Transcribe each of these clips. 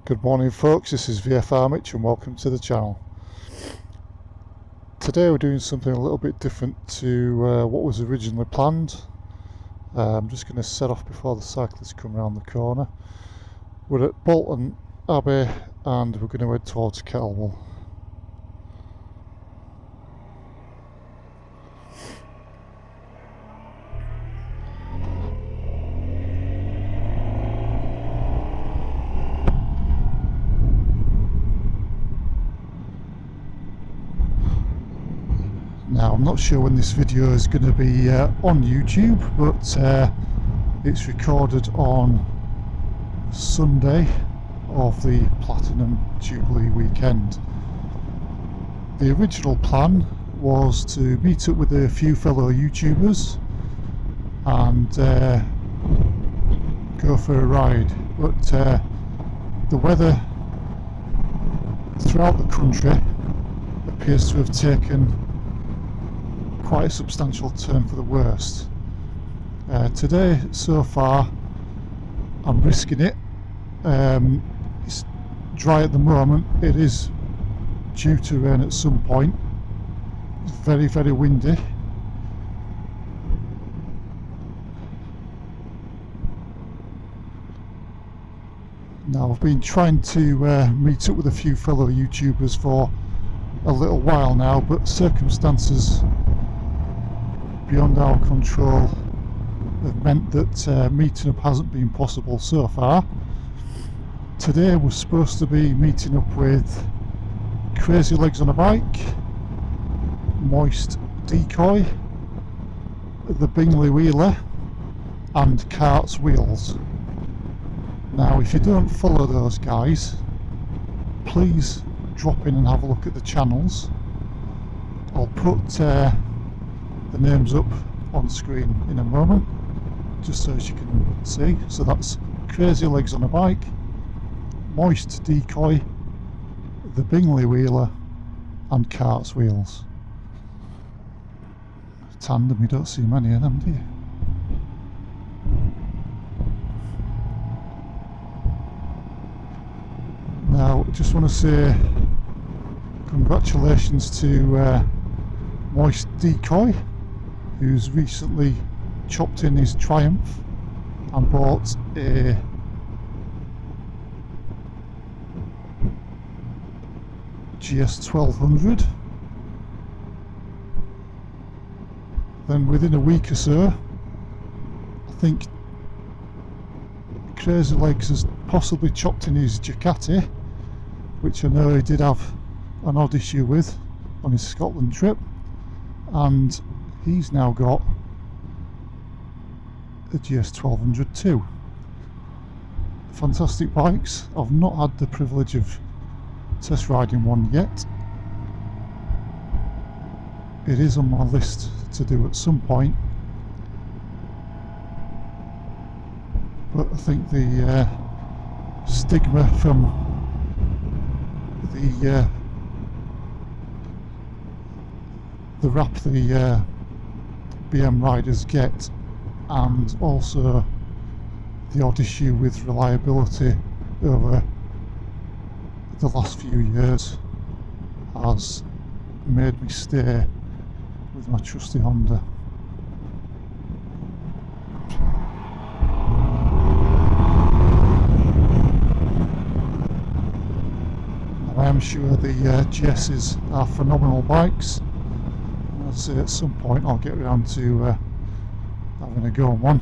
Good morning folks, this is VFR Mitch and welcome to the channel. Today we're doing something a little bit different to what was originally planned. I'm just going to set off before the cyclists come around the corner. We're at Bolton Abbey and we're going to head towards Kettlewell. Now, I'm not sure when this video is going to be on YouTube, but it's recorded on Sunday of the Platinum Jubilee weekend. The original plan was to meet up with a few fellow YouTubers and go for a ride, but the weather throughout the country appears to have taken quite a substantial turn for the worst. Today, so far, I'm risking it. It's dry at the moment. It is due to rain at some point. It's very, very windy. Now, I've been trying to meet up with a few fellow YouTubers for a little while now, but circumstances beyond our control have meant that meeting up hasn't been possible so far. Today we're supposed to be meeting up with Crazy Legs on a Bike, Moist Decoy, the Bingley Wheeler and Cart's Wheels. Now, if you don't follow those guys, please drop in and have a look at the channels. I'll put the names up on screen in a moment, just so as you can see. So that's Crazy Legs on a Bike, Moist Decoy, the Bingley Wheeler and Cart's Wheels. Tandem, you don't see many of them, do you? Now, I just want to say congratulations to Moist Decoy, who's recently chopped in his Triumph and bought a GS1200. Then within a week or so, I think Crazy Legs has possibly chopped in his Ducati, which I know he did have an odd issue with on his Scotland trip, and he's now got a GS1200 too. Fantastic bikes. I've not had the privilege of test riding one yet. It is on my list to do at some point, but I think the stigma from the rap the BM riders get, and also the odd issue with reliability over the last few years, has made me stay with my trusty Honda. I am sure the GS's are phenomenal bikes. I'd say at some point I'll get around to having a go on one,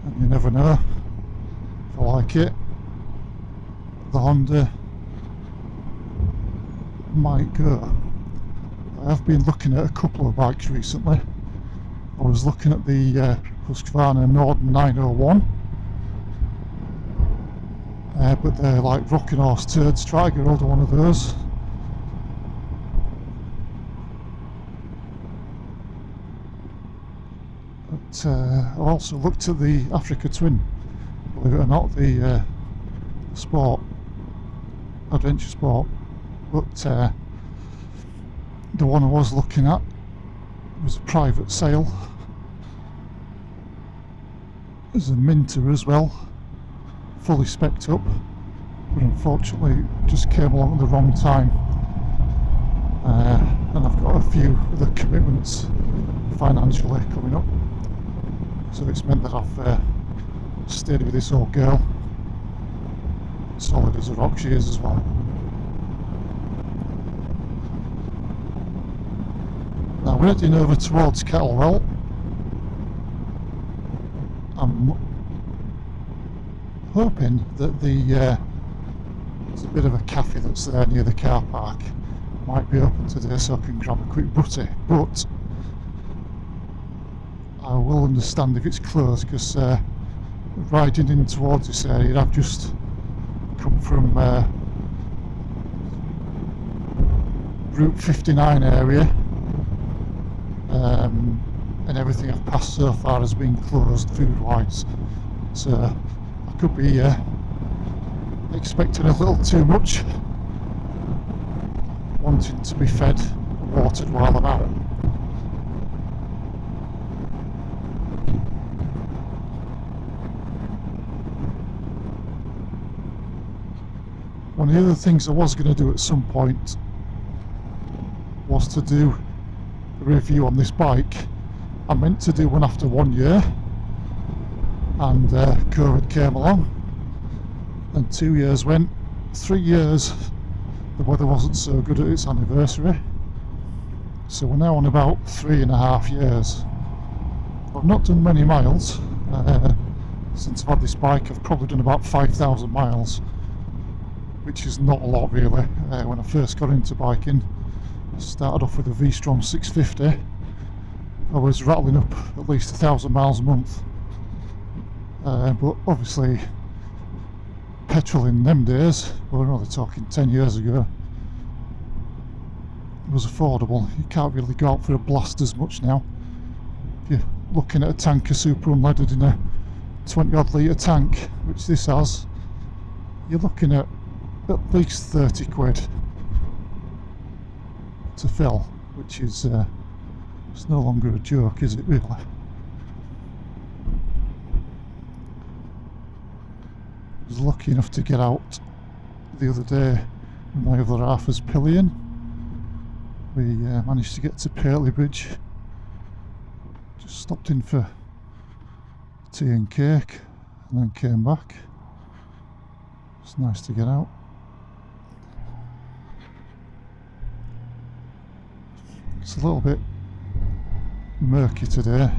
and you never know, if I like it, the Honda might go. I have been looking at a couple of bikes recently. I was looking at the Husqvarna Norden 901, but they're like rocking horse turds. Try to get hold of one of those. But I also looked at the Africa Twin, believe it or not, the sport, adventure sport, but the one I was looking at was a private sale. There's a Minter as well, fully spec'd up, but unfortunately it just came along at the wrong time. And I've got a few other commitments financially coming up, so it's meant that I've stayed with this old girl, solid as a rock she is as well. Now we're heading over towards Kettlewell. I'm hoping that there's a bit of a cafe that's there near the car park might be open today, so I can grab a quick butty, but I will understand if it's closed, because riding in towards this area, I've just come from Route 59 area, and everything I've passed so far has been closed food wise, so I could be expecting a little too much, wanting to be fed and watered while I'm out. One of the other things I was going to do at some point was to do a review on this bike. I meant to do one after 1 year, and COVID came along, and 2 years went, 3 years the weather wasn't so good at its anniversary, so we're now on about 3.5 years. I've not done many miles since I've had this bike. I've probably done about 5,000 miles, which is not a lot really. When I first got into biking, I started off with a V-Strom 650. I was rattling up at least 1,000 miles a month, but obviously petrol in them days, we're only talking 10 years ago, it was affordable. You can't really go out for a blast as much now. If you're looking at a tanker super unleaded in a 20 odd litre tank, which this has, you're looking at least 30 quid to fill, which is it's no longer a joke, is it really? I was lucky enough to get out the other day with my other half as pillion. We managed to get to Paisley Bridge, just stopped in for tea and cake and then came back. It's nice to get out. It's a little bit murky today,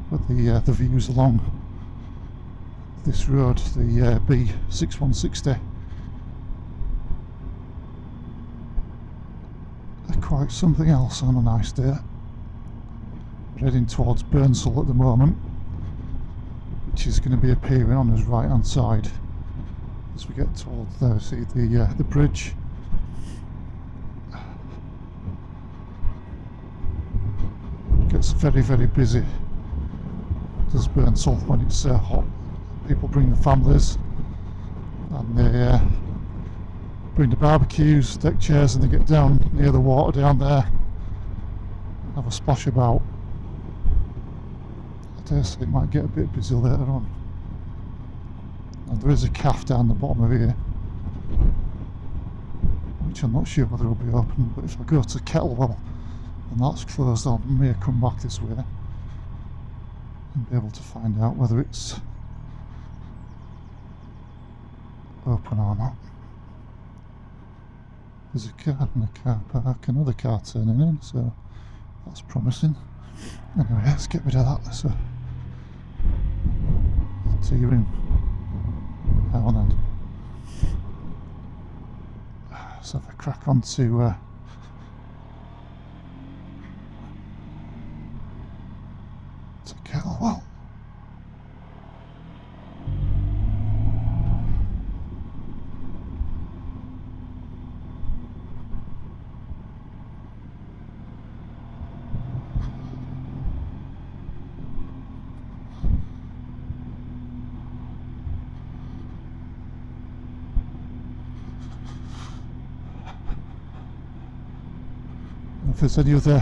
but the views along this road, the B6160, are quite something else on a nice day. We're heading towards Burnsall at the moment, which is going to be appearing on his right hand side as we get towards there. See the bridge. Gets very, very busy, does Burnsall, when it's hot. People bring the families and they bring the barbecues, deck chairs, and they get down near the water down there, have a splash about. I dare say it might get a bit busy later on. And there is a cafe down the bottom of here, which I'm not sure whether it'll be open, but if I go to Kettlewell and that's closed, I may come back this way and be able to find out whether it's open or not. There's a car in the car park, another car turning in, so that's promising. Anyway, let's get rid of that. There's a tea room down then. Let's have a crack on to Kettlewell. If there's any other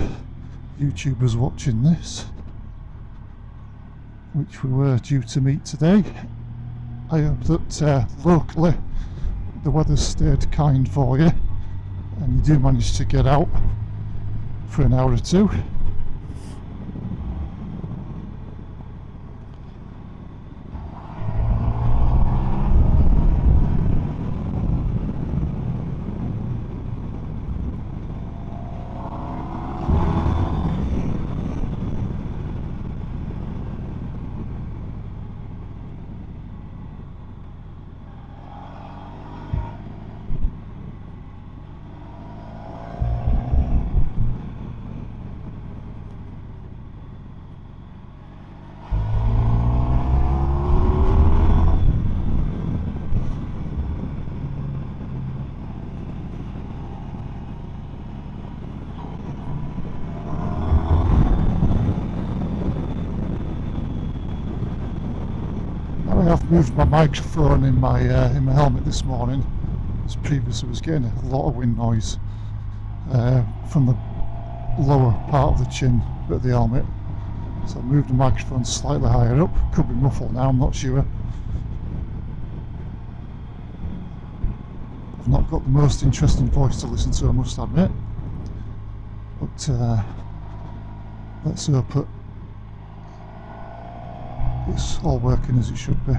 YouTubers watching this, which we were due to meet today, I hope that locally the weather's stayed kind for you and you do manage to get out for an hour or two. I've moved my microphone in my helmet this morning, as previously I was getting a lot of wind noise from the lower part of the chin bit of the helmet, so I moved the microphone slightly higher up. Could be muffled now, I'm not sure. I've not got the most interesting voice to listen to, I must admit, but let's hope that it's all working as it should be.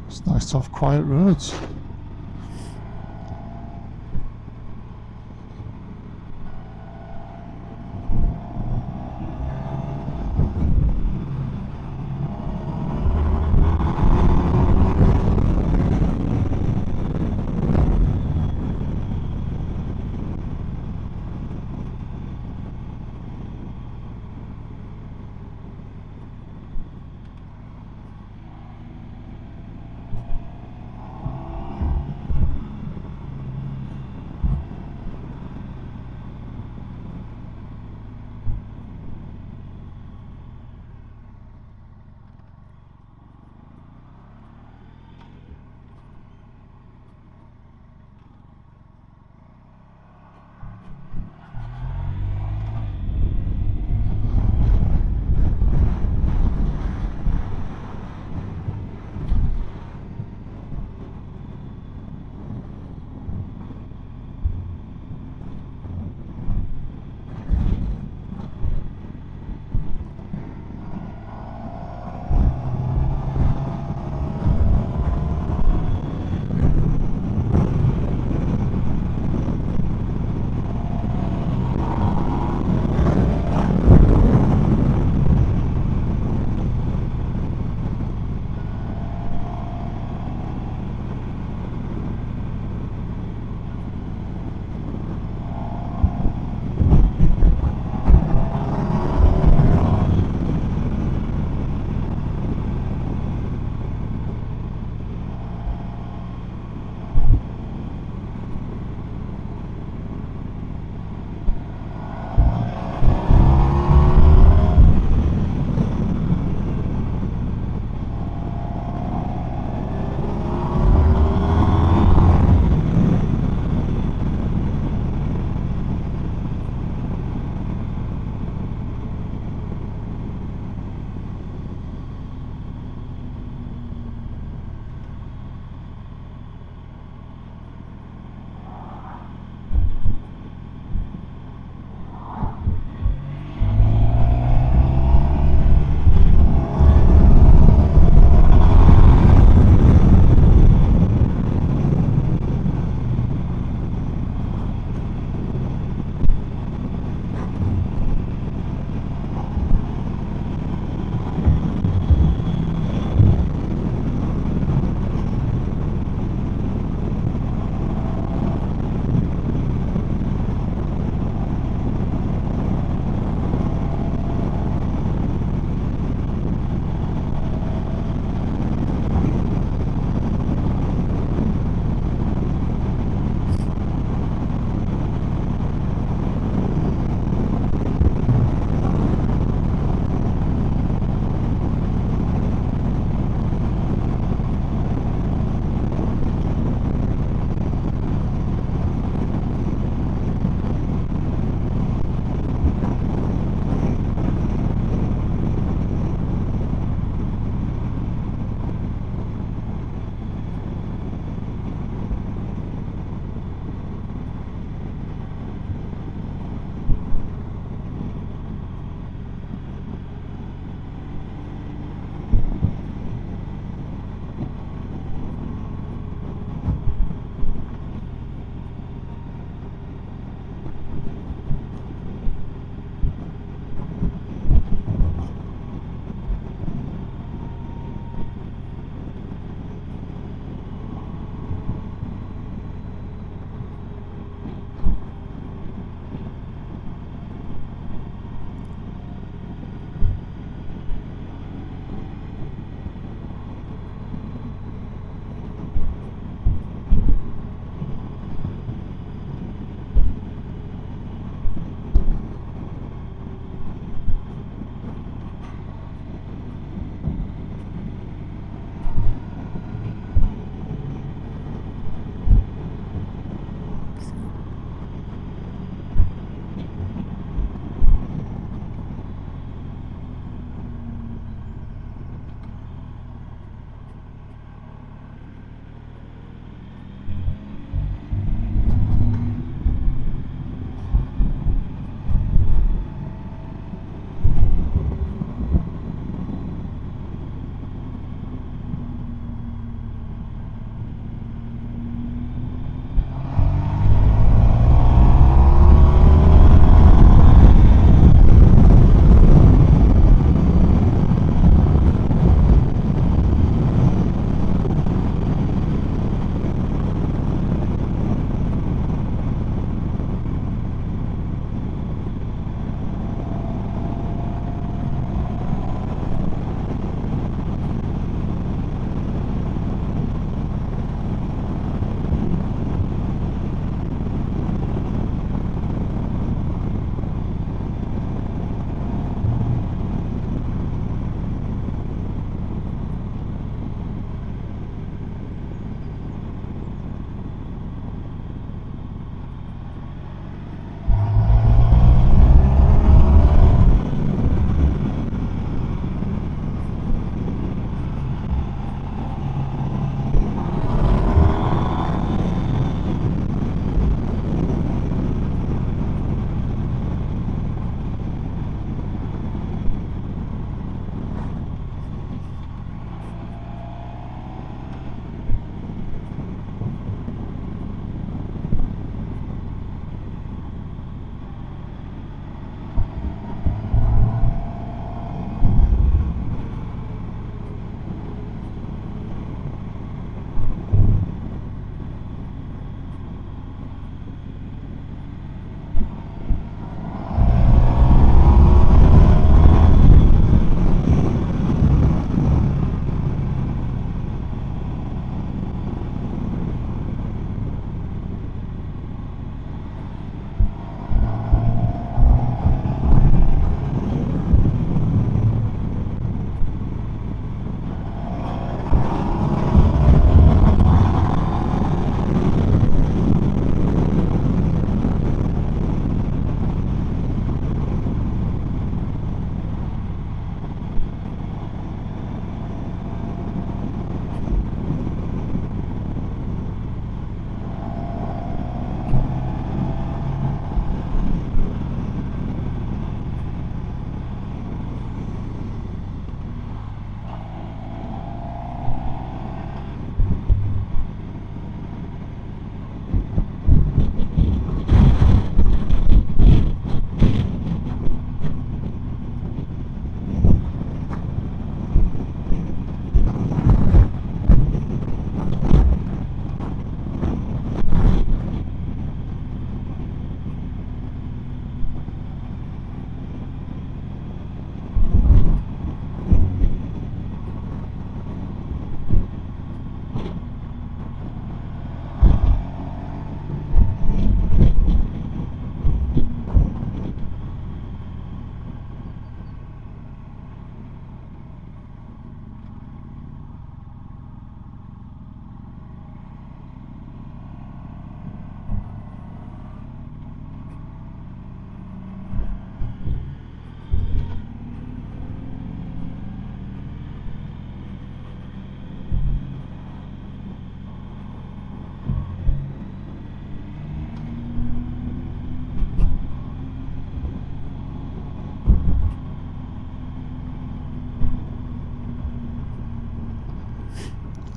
It's nice to have quiet roads.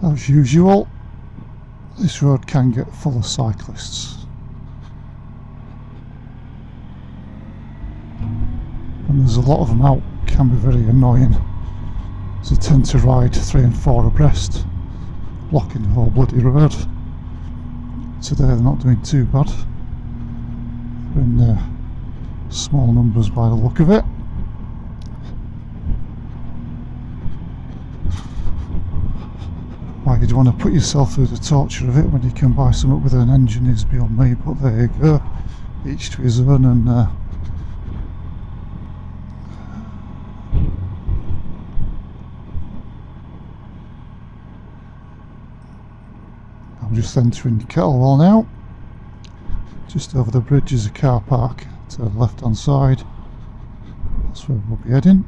As usual, this road can get full of cyclists, and there's a lot of them out. Can be very annoying, as they tend to ride 3 and 4 abreast, blocking the whole bloody road. Today they're not doing too bad. They're in small numbers by the look of it. Why you'd want to put yourself through the torture of it when you can buy something with an engine is beyond me, but there you go, each to his own. And I'm just entering Kettlewell now. Just over the bridge is a car park to the left hand side. That's where we'll be heading.